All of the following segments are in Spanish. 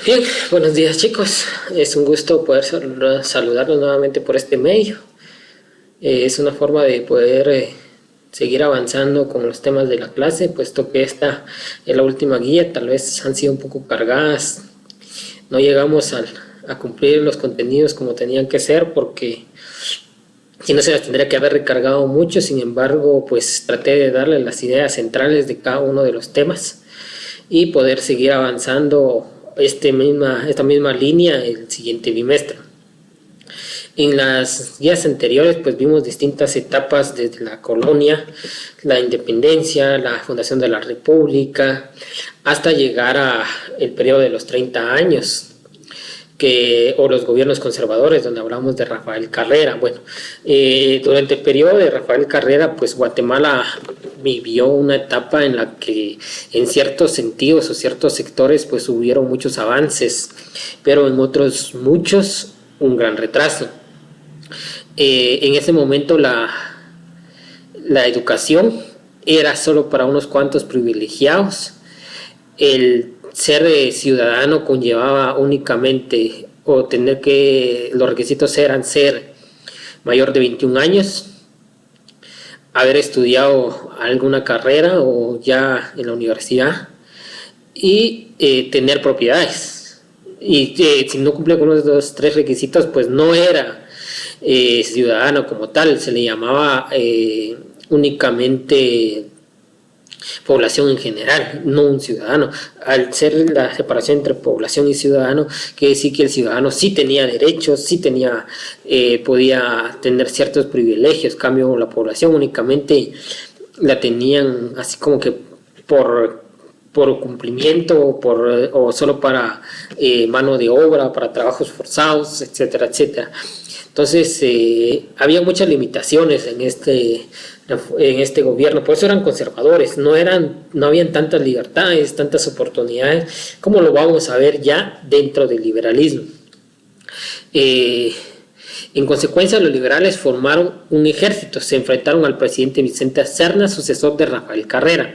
Bien, buenos días chicos. Es un gusto poder saludarlos nuevamente por este medio. Es una forma de poder seguir avanzando con los temas de la clase, puesto que esta es la última guía. Tal vez han sido un poco cargadas. No llegamos a cumplir los contenidos como tenían que ser, porque si no se las tendría que haber recargado mucho. Sin embargo, pues traté de darle las ideas centrales de cada uno de los temas y poder seguir avanzando esta misma línea el siguiente bimestre. En las guías anteriores pues vimos distintas etapas desde la colonia, la independencia, la fundación de la república, hasta llegar a el periodo de los 30 años, o los gobiernos conservadores, donde hablamos de Rafael Carrera. Bueno, durante el periodo de Rafael Carrera, pues Guatemala vivió una etapa en la que en ciertos sentidos o ciertos sectores pues hubieron muchos avances, pero en otros muchos un gran retraso. En ese momento la educación era solo para unos cuantos privilegiados. El ser ciudadano conllevaba únicamente los requisitos eran ser mayor de 21 años, haber estudiado alguna carrera o ya en la universidad y tener propiedades. Y si no cumplía con los tres requisitos, pues no era ciudadano como tal. Se le llamaba únicamente población en general, no un ciudadano. Al ser la separación entre población y ciudadano, quiere decir que el ciudadano sí tenía derechos, sí podía tener ciertos privilegios. Cambio, la población únicamente la tenían así como que por cumplimiento o solo para mano de obra, para trabajos forzados, etcétera, etcétera. Entonces había muchas limitaciones en este gobierno, por eso eran conservadores. No habían tantas libertades, tantas oportunidades como lo vamos a ver ya dentro del liberalismo. En consecuencia, los liberales formaron un ejército, se enfrentaron al presidente Vicente Serna, sucesor de Rafael Carrera,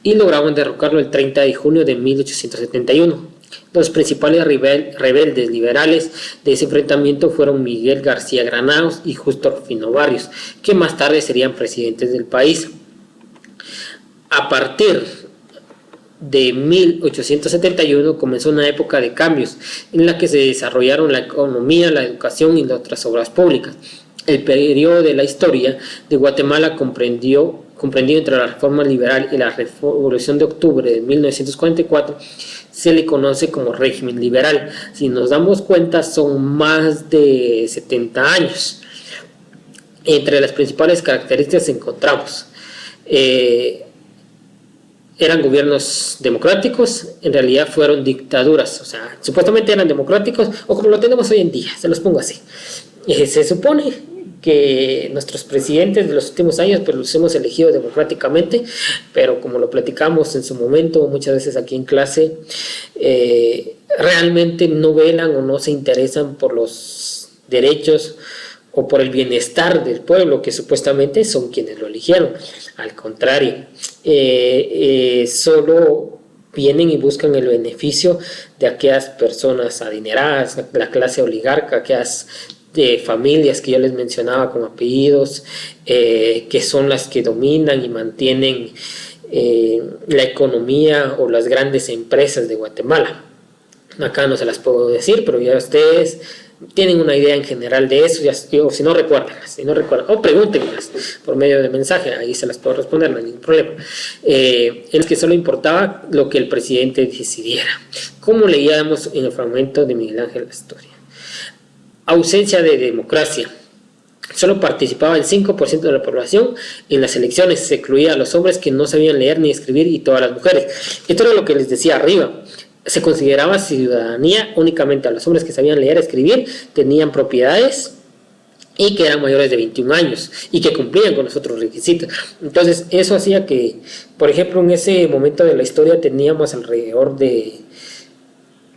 y lograron derrocarlo el 30 de junio de 1871. Los principales rebeldes liberales de ese enfrentamiento fueron Miguel García Granados y Justo Rufino Barrios, que más tarde serían presidentes del país. A partir de 1871 comenzó una época de cambios en la que se desarrollaron la economía, la educación y las otras obras públicas. El periodo de la historia de Guatemala comprendido entre la reforma liberal y la revolución de octubre de 1944 se le conoce como régimen liberal. Si nos damos cuenta, son más de 70 años. Entre las principales características encontramos eran gobiernos democráticos, en realidad fueron dictaduras. O sea, supuestamente eran democráticos, o como lo tenemos hoy en día, se los pongo así. Se supone que nuestros presidentes de los últimos años pues los hemos elegido democráticamente, pero como lo platicamos en su momento muchas veces aquí en clase, realmente no velan o no se interesan por los derechos o por el bienestar del pueblo, que supuestamente son quienes lo eligieron. Al contrario, solo vienen y buscan el beneficio de aquellas personas adineradas, la clase oligarca, aquellas de familias que yo les mencionaba con apellidos, que son las que dominan y mantienen la economía o las grandes empresas de Guatemala. Acá no se las puedo decir, pero ya ustedes tienen una idea en general de eso, o si no recuerdan, o pregúntenlas por medio de mensaje, ahí se las puedo responder, no hay ningún problema. Es que solo importaba lo que el presidente decidiera, como leíamos en el fragmento de Miguel Ángel Asturias. Ausencia de democracia. Solo participaba el 5% de la población en las elecciones. Se excluía a los hombres que no sabían leer ni escribir y todas las mujeres. Esto era lo que les decía arriba. Se consideraba ciudadanía únicamente a los hombres que sabían leer, escribir, tenían propiedades y que eran mayores de 21 años y que cumplían con los otros requisitos. Entonces eso hacía que, por ejemplo, en ese momento de la historia teníamos alrededor de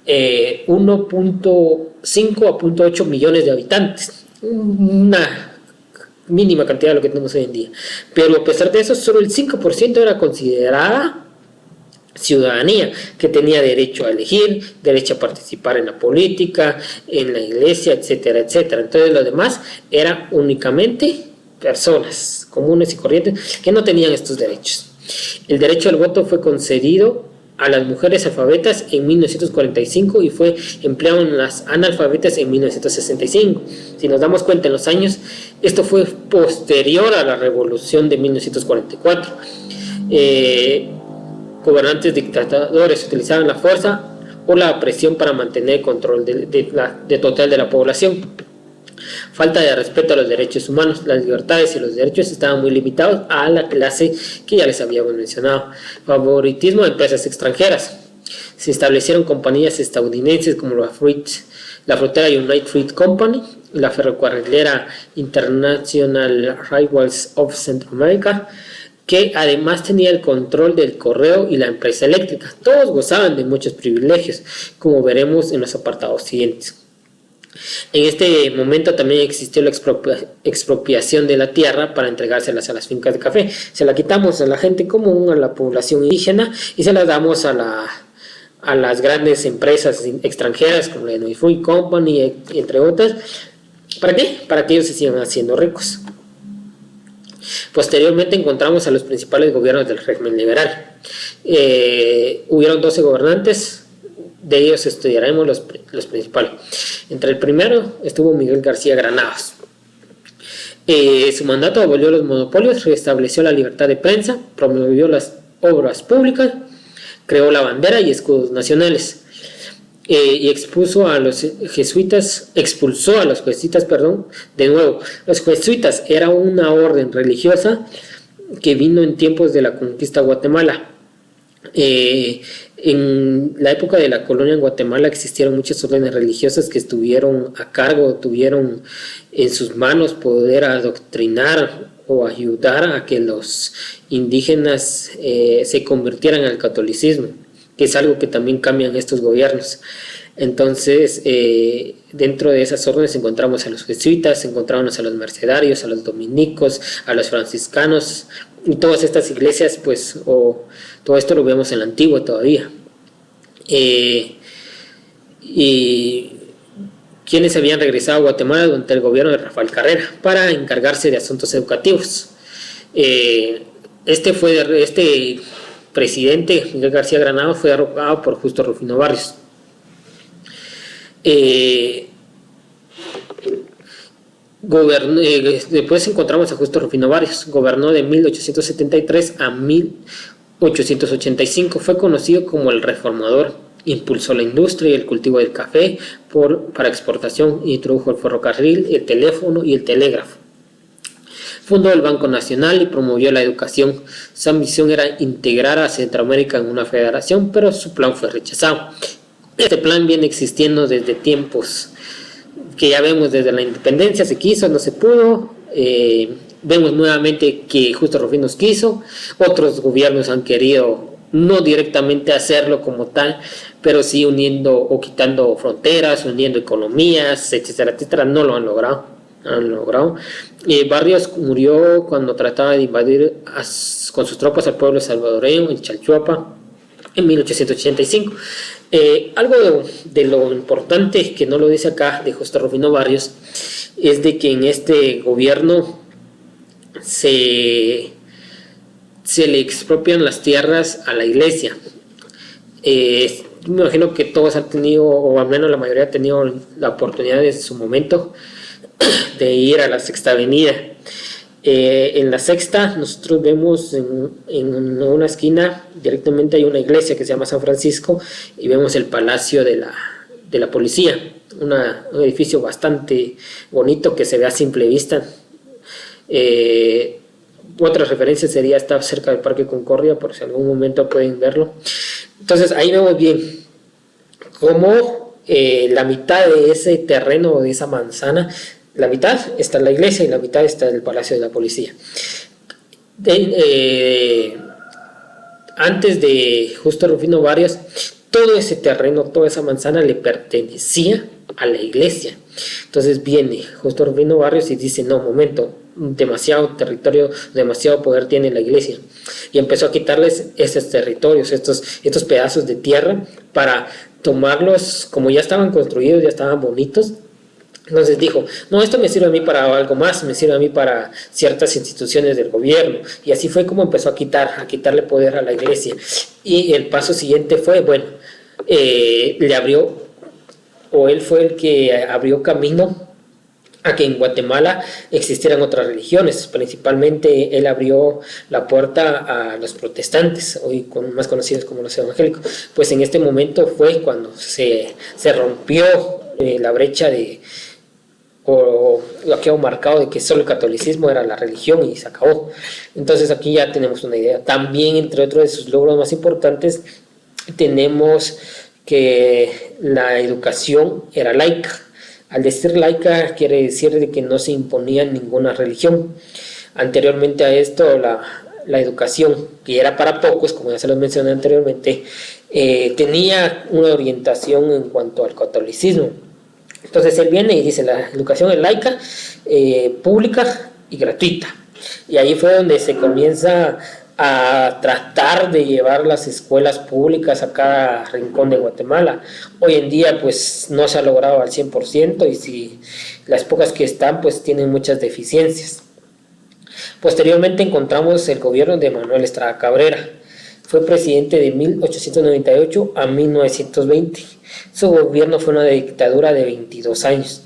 1.5 a 0.8 millones de habitantes, una mínima cantidad de lo que tenemos hoy en día, pero a pesar de eso solo el 5% era considerada ciudadanía, que tenía derecho a elegir, derecho a participar en la política, en la iglesia, etcétera, etcétera. Entonces lo demás era únicamente personas comunes y corrientes que no tenían estos derechos. El derecho al voto fue concedido a las mujeres alfabetas en 1945 y fue empleado en las analfabetas en 1965. Si nos damos cuenta en los años, esto fue posterior a la revolución de 1944. Gobernantes dictadores utilizaban la fuerza o la presión para mantener el control total de la población. Falta de respeto a los derechos humanos, las libertades y los derechos estaban muy limitados a la clase que ya les habíamos mencionado. Favoritismo de empresas extranjeras. Se establecieron compañías estadounidenses como la fruitera United Fruit Company, la ferrocarrilera International Railways of Central America, que además tenía el control del correo y la empresa eléctrica. Todos gozaban de muchos privilegios, como veremos en los apartados siguientes. En este momento también existió la expropiación de la tierra para entregárselas a las fincas de café. Se la quitamos a la gente común, a la población indígena, y se las damos a las grandes empresas extranjeras como la United Fruit Company, entre otras. ¿Para qué? Para que ellos se sigan haciendo ricos. Posteriormente encontramos a los principales gobiernos del régimen liberal. Hubieron 12 gobernantes, de ellos estudiaremos los principales. Entre el primero estuvo Miguel García Granados. Su mandato abolió los monopolios, restableció la libertad de prensa, promovió las obras públicas, creó la bandera y escudos nacionales, y expulsó a los jesuitas, de nuevo. Los jesuitas era una orden religiosa que vino en tiempos de la conquista de Guatemala. En la época de la colonia en Guatemala existieron muchas órdenes religiosas que estuvieron a cargo, tuvieron en sus manos poder adoctrinar o ayudar a que los indígenas se convirtieran al catolicismo, que es algo que también cambian estos gobiernos. Entonces, dentro de esas órdenes encontramos a los jesuitas, encontramos a los mercedarios, a los dominicos, a los franciscanos, y todas estas iglesias, pues, todo esto lo vemos en la Antigua todavía. Y quienes habían regresado a Guatemala durante el gobierno de Rafael Carrera para encargarse de asuntos educativos. Este presidente, Miguel García Granados, fue derrocado por Justo Rufino Barrios. Después encontramos a Justo Rufino Barrios, gobernó de 1873 a 1885, fue conocido como el reformador, impulsó la industria y el cultivo del café para exportación, introdujo el ferrocarril, el teléfono y el telégrafo. Fundó el Banco Nacional y promovió la educación. Su ambición era integrar a Centroamérica en una federación, pero su plan fue rechazado. Este plan viene existiendo desde tiempos que ya vemos desde la independencia, se quiso, no se pudo. Vemos nuevamente que Justo Rufino quiso, otros gobiernos han querido no directamente hacerlo como tal, pero sí uniendo o quitando fronteras, uniendo economías, etcétera, etcétera. No lo han logrado. Barrios murió cuando trataba de invadir con sus tropas al pueblo salvadoreño en Chalchuapa en 1885. Algo de lo importante que no lo dice acá de Justo Rufino Barrios es de que en este gobierno se le expropian las tierras a la iglesia. Me imagino que todos han tenido, o al menos la mayoría ha tenido la oportunidad en su momento de ir a la Sexta Avenida. En la Sexta nosotros vemos en una esquina directamente hay una iglesia que se llama San Francisco y vemos el Palacio de la Policía, un edificio bastante bonito que se ve a simple vista. Otra referencia sería estar cerca del Parque Concordia, por si algún momento pueden verlo. Entonces ahí vemos bien cómo la mitad de ese terreno, de esa manzana, la mitad está en la iglesia y la mitad está en el Palacio de la Policía. Antes de Justo Rufino Barrios, todo ese terreno, toda esa manzana le pertenecía a la iglesia. Entonces viene Justo Rufino Barrios y dice, no, momento, demasiado territorio, demasiado poder tiene la iglesia, y empezó a quitarles esos territorios, estos pedazos de tierra, para tomarlos, como ya estaban construidos, ya estaban bonitos. Entonces dijo, no, esto me sirve a mí para algo más, me sirve a mí para ciertas instituciones del gobierno. Y así fue como empezó a quitarle poder a la iglesia. Y el paso siguiente fue, bueno, le abrió, o él fue el que abrió camino a que en Guatemala existieran otras religiones. Principalmente él abrió la puerta a los protestantes, hoy más conocidos como los evangélicos. Pues en este momento fue cuando se rompió la brecha o lo que ha marcado de que solo el catolicismo era la religión y se acabó. Entonces aquí ya tenemos una idea. También, entre otros de sus logros más importantes, tenemos que la educación era laica. Al decir laica quiere decir de que no se imponía ninguna religión. Anteriormente a esto, la educación, que era para pocos, como ya se los mencioné anteriormente, tenía una orientación en cuanto al catolicismo. Entonces él viene y dice, la educación es laica, pública y gratuita. Y ahí fue donde se comienza a tratar de llevar las escuelas públicas a cada rincón de Guatemala. Hoy en día pues no se ha logrado al 100%, y si las pocas que están pues tienen muchas deficiencias. Posteriormente encontramos el gobierno de Manuel Estrada Cabrera. Fue presidente de 1898 a 1920. Su gobierno fue una dictadura de 22 años.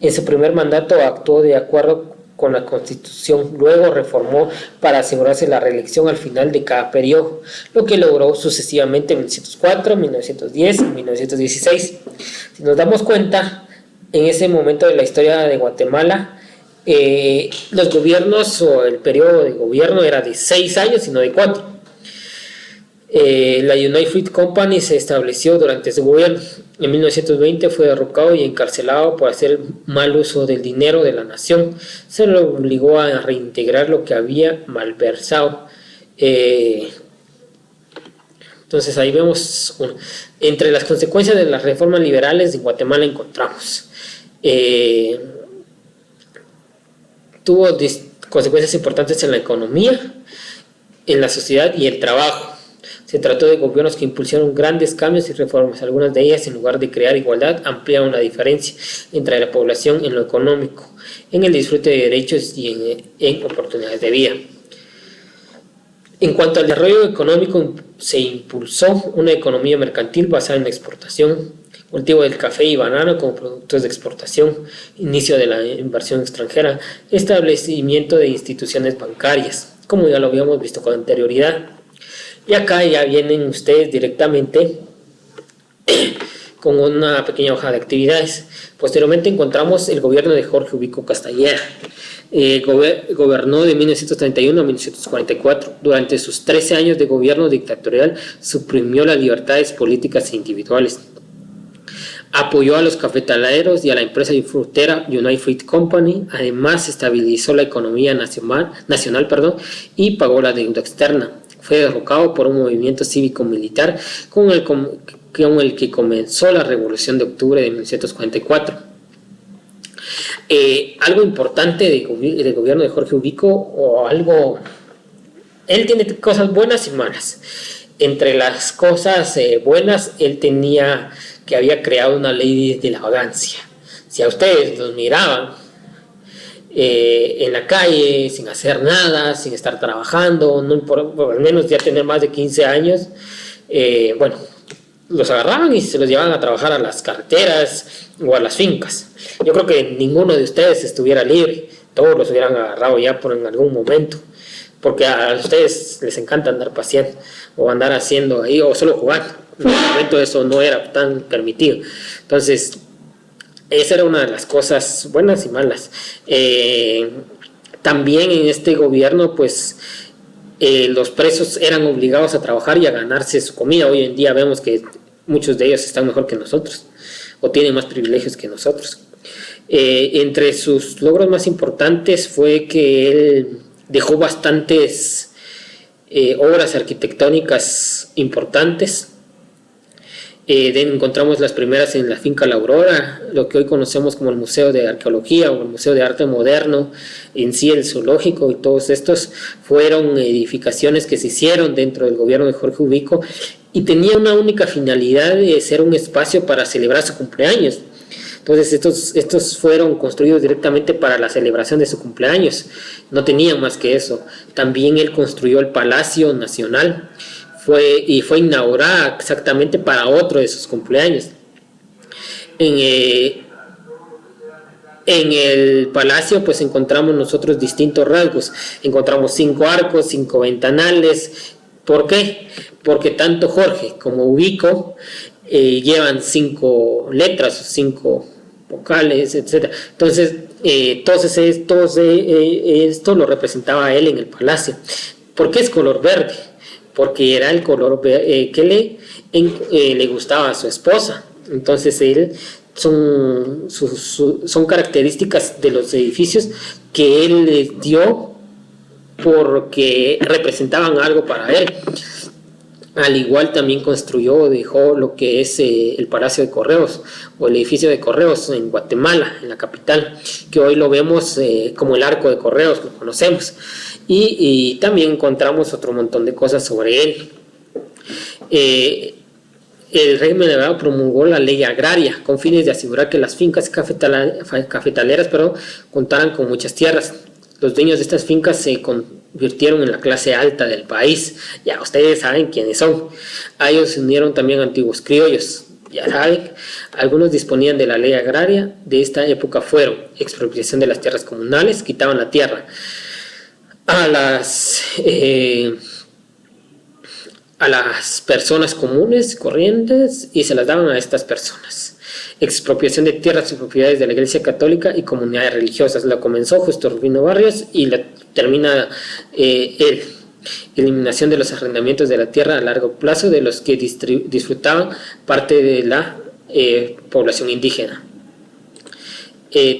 En su primer mandato actuó de acuerdo con la Constitución, luego reformó para asegurarse la reelección al final de cada periodo, lo que logró sucesivamente en 1904, 1910 y 1916. Si nos damos cuenta, en ese momento de la historia de Guatemala, los gobiernos o el periodo de gobierno era de 6 años y no de 4. La United Fruit Company se estableció durante su gobierno. En 1920 fue derrocado y encarcelado por hacer mal uso del dinero de la nación. Se le obligó a reintegrar lo que había malversado. Entonces ahí vemos, entre las consecuencias de las reformas liberales en Guatemala encontramos. Tuvo consecuencias importantes en la economía, en la sociedad y el trabajo. Se trató de gobiernos que impulsaron grandes cambios y reformas. Algunas de ellas, en lugar de crear igualdad, ampliaron la diferencia entre la población en lo económico, en el disfrute de derechos y en oportunidades de vida. En cuanto al desarrollo económico, se impulsó una economía mercantil basada en la exportación, cultivo del café y banano como productos de exportación, inicio de la inversión extranjera, establecimiento de instituciones bancarias, como ya lo habíamos visto con anterioridad. Y acá ya vienen ustedes directamente con una pequeña hoja de actividades. Posteriormente encontramos el gobierno de Jorge Ubico Castañeda. Gobernó de 1931 a 1944. Durante sus 13 años de gobierno dictatorial suprimió las libertades políticas e individuales. Apoyó a los cafetaleros y a la empresa frutera United Fruit Company. Además, estabilizó la economía nacional, y pagó la deuda externa. Fue derrocado por un movimiento cívico-militar con el que comenzó la Revolución de Octubre de 1944. Algo importante del gobierno de Jorge Ubico, él tiene cosas buenas y malas. Entre las cosas buenas, él había creado una ley de la vagancia. Si a ustedes los miraban en la calle, sin hacer nada, sin estar trabajando, al menos ya tener más de 15 años, los agarraban y se los llevaban a trabajar a las carreteras o a las fincas. Yo creo que ninguno de ustedes estuviera libre, todos los hubieran agarrado ya en algún momento, porque a ustedes les encanta andar paseando o andar haciendo ahí o solo jugando. En ese momento eso no era tan permitido. Entonces, esa era una de las cosas buenas y malas. También en este gobierno, pues, los presos eran obligados a trabajar y a ganarse su comida. Hoy en día vemos que muchos de ellos están mejor que nosotros o tienen más privilegios que nosotros. Entre sus logros más importantes fue que él dejó bastantes obras arquitectónicas importantes. Encontramos las primeras en la finca La Aurora, lo que hoy conocemos como el Museo de Arqueología o el Museo de Arte Moderno, en sí el zoológico, y todos estos fueron edificaciones que se hicieron dentro del gobierno de Jorge Ubico y tenía una única finalidad de ser un espacio para celebrar su cumpleaños. Entonces estos fueron construidos directamente para la celebración de su cumpleaños, no tenían más que eso. También él construyó el Palacio Nacional, fue inaugurada exactamente para otro de sus cumpleaños. En el palacio pues encontramos nosotros distintos rasgos, encontramos 5 arcos, 5 ventanales. ¿Por qué? Porque tanto Jorge como Ubico llevan 5 letras, 5 vocales, etc. Entonces, esto lo representaba él en el palacio. ¿Por qué es color verde? Porque era el color que le gustaba a su esposa. Entonces, son características de los edificios que él les dio porque representaban algo para él. Al igual también dejó lo que es el Palacio de Correos o el edificio de Correos en Guatemala, en la capital, que hoy lo vemos como el Arco de Correos, lo conocemos. Y también encontramos otro montón de cosas sobre él. El régimen agrario promulgó la ley agraria con fines de asegurar que las fincas cafetaleras contaran con muchas tierras. Los dueños de estas fincas se convirtieron en la clase alta del país. Ya ustedes saben quiénes son. A ellos se unieron también antiguos criollos. Ya saben, algunos disponían de la ley agraria de esta época fueron expropiación de las tierras comunales, quitaban la tierra a las personas comunes, corrientes, y se las daban a estas personas. Expropiación de tierras y propiedades de la Iglesia Católica y comunidades religiosas. La comenzó Justo Rufino Barrios y la termina él. Eliminación de los arrendamientos de la tierra a largo plazo de los que disfrutaban parte de la población indígena.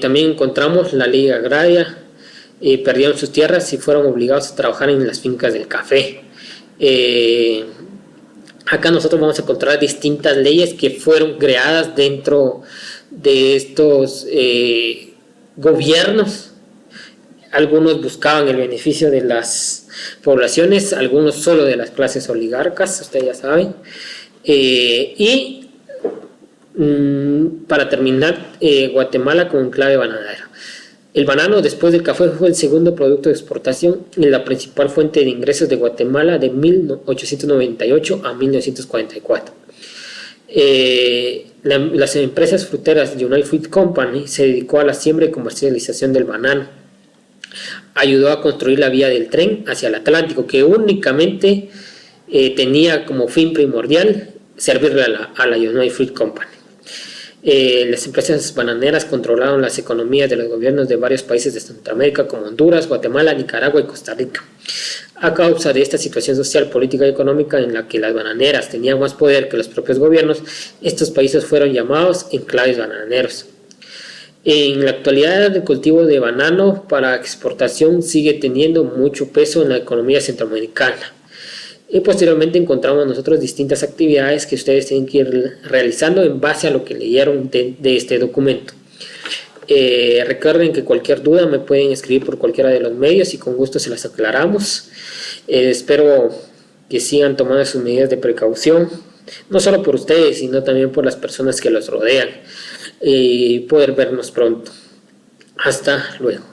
También encontramos la ley agraria. Perdieron sus tierras y fueron obligados a trabajar en las fincas del café. Acá nosotros vamos a encontrar distintas leyes que fueron creadas dentro de estos gobiernos. Algunos buscaban el beneficio de las poblaciones, algunos solo de las clases oligarcas, ustedes ya saben. Para terminar, Guatemala como enclave bananero. El banano, después del café, fue el segundo producto de exportación y la principal fuente de ingresos de Guatemala de 1898 a 1944. Las empresas fruteras United Fruit Company se dedicó a la siembra y comercialización del banano. Ayudó a construir la vía del tren hacia el Atlántico, que únicamente tenía como fin primordial servirle a la United Fruit Company. Las empresas bananeras controlaron las economías de los gobiernos de varios países de Centroamérica como Honduras, Guatemala, Nicaragua y Costa Rica. A causa de esta situación social, política y económica en la que las bananeras tenían más poder que los propios gobiernos, estos países fueron llamados enclaves bananeros. En la actualidad, el cultivo de banano para exportación sigue teniendo mucho peso en la economía centroamericana. Y posteriormente encontramos nosotros distintas actividades que ustedes tienen que ir realizando en base a lo que leyeron de este documento. Recuerden que cualquier duda me pueden escribir por cualquiera de los medios y con gusto se las aclaramos. Espero que sigan tomando sus medidas de precaución, no solo por ustedes, sino también por las personas que los rodean. Y poder vernos pronto. Hasta luego.